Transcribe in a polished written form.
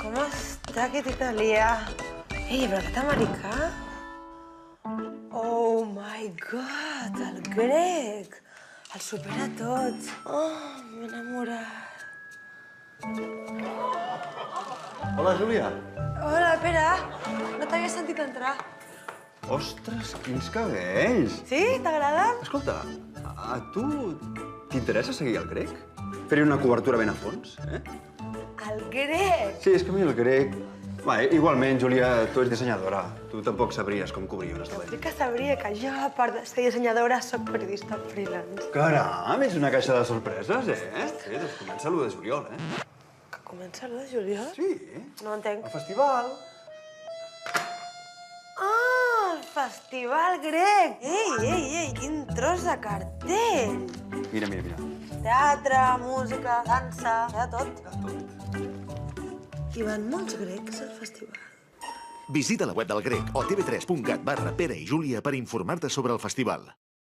Com està aquest italià? Ei, però aquest americà? Oh my God, el grec! El supera tot. Oh, m'he enamorat. Hola, Júlia. Hola, Pere. No t'havia sentit entrar. Ostres, quins cabells! Sí? T'agraden? Escolta, a tu t'interessa seguir el grec? Fer-hi una cobertura ben a fons, eh? El grec? Sí, és que a mi el grec... Va, igualment, Júlia, tu ets dissenyadora. Tu tampoc sabries com cobrir un esdeveniment. Sí que sabria que jo, a part de ser dissenyadora, soc periodista freelance. Caram, és una caixa de sorpreses, eh? Sí, doncs comença l'1 de juliol, eh? Que comença l'1 de juliol? Sí. No entenc. El festival. Ah, el festival grec! Ei, quin tros de cartell! Mira, mira, mira. Teatre, música, dansa, hi ha tot. De tot. Hi van molts grecs al festival. Visita la web del Grec o tv3.cat/Pere i Júlia per informar-te sobre el festival.